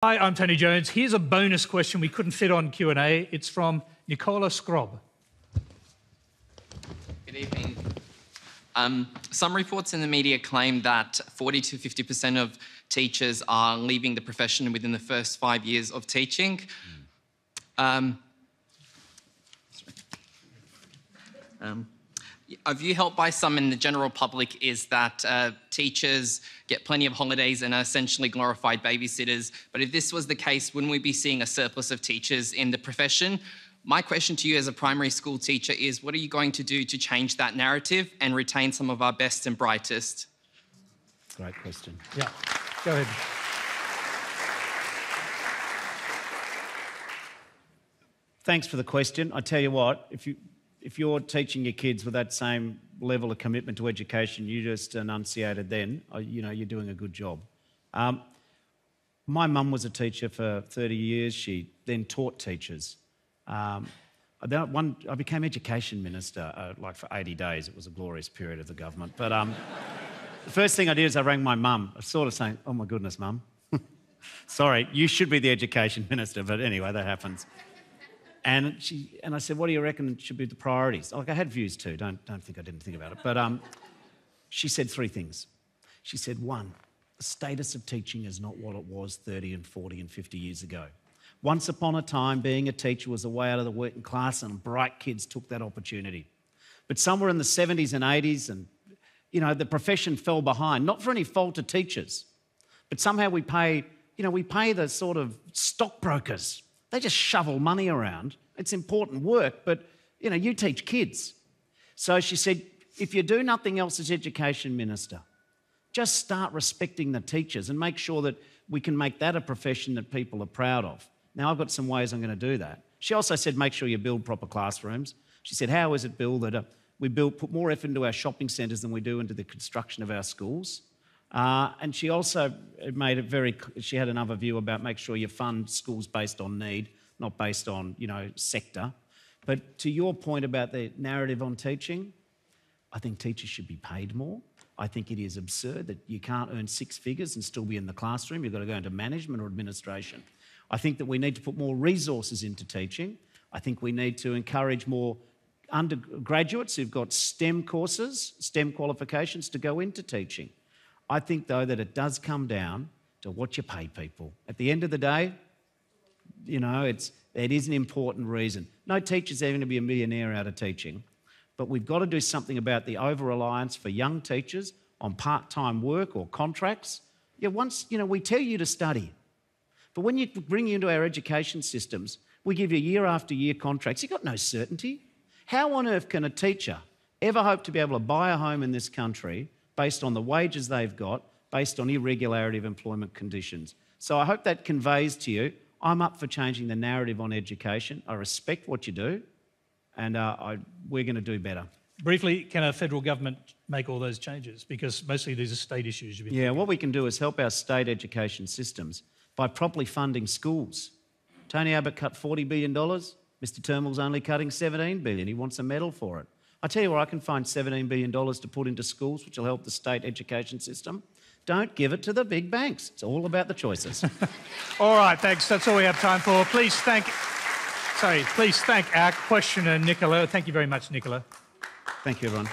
Hi, I'm Tony Jones. Here's a bonus question we couldn't fit on Q&A. It's from Nicola Scrobb. Good evening. Some reports in the media claim that 40 to 50% of teachers are leaving the profession within the first 5 years of teaching. A view held by some in the general public is that teachers get plenty of holidays and are essentially glorified babysitters. But if this was the case, wouldn't we be seeing a surplus of teachers in the profession? My question to you as a primary school teacher is, what are you going to do to change that narrative and retain some of our best and brightest? Great question. Yeah, go ahead. Thanks for the question. I tell you what, if you're teaching your kids with that same level of commitment to education you just enunciated then, you're doing a good job. My mum was a teacher for 30 years. She then taught teachers. I became education minister for 80 days. It was a glorious period of the government. But the first thing I did is I rang my mum, sort of saying, "Oh my goodness, mum. Sorry, you should be the education minister," but anyway, that happens. And I said, "What do you reckon should be the priorities?" I had views too, don't think I didn't think about it. But she said three things. She said, one, the status of teaching is not what it was 30 and 40 and 50 years ago. Once upon a time, being a teacher was a way out of the working class and bright kids took that opportunity. But somewhere in the 70s and 80s, and the profession fell behind, not for any fault of teachers, but somehow we pay the sort of stockbrokers. They just shovel money around. It's important work, but, you teach kids. So she said, if you do nothing else as education minister, just start respecting the teachers and make sure that we can make that a profession that people are proud of. Now, I've got some ways I'm going to do that. She also said, make sure you build proper classrooms. She said, how is it, Bill, that we put more effort into our shopping centres than we do into the construction of our schools? And she also made it she had another view about make sure you fund schools based on need, not based on, sector. But to your point about the narrative on teaching, I think teachers should be paid more. I think it is absurd that you can't earn six figures and still be in the classroom. You've got to go into management or administration. I think that we need to put more resources into teaching. I think we need to encourage more undergraduates who've got STEM courses, STEM qualifications to go into teaching. I think, though, that it does come down to what you pay people. At the end of the day, it is an important reason. No teacher's ever going to be a millionaire out of teaching, but we've got to do something about the over-reliance for young teachers on part-time work or contracts. We tell you to study, but when you bring you into our education systems, we give you year after year contracts. You've got no certainty. How on earth can a teacher ever hope to be able to buy a home in this country based on the wages they've got, based on irregularity of employment conditions? So I hope that conveys to you, I'm up for changing the narrative on education. I respect what you do, and we're going to do better. Briefly, can a federal government make all those changes? Because mostly these are state issues. What we can do is help our state education systems by properly funding schools. Tony Abbott cut $40 billion. Mr Turnbull's only cutting $17 billion. He wants a medal for it. I tell you where I can find $17 billion to put into schools, which will help the state education system. Don't give it to the big banks. It's all about the choices. All right, thanks. That's all we have time for. Please thank our questioner, Nicola. Thank you very much, Nicola. Thank you, everyone.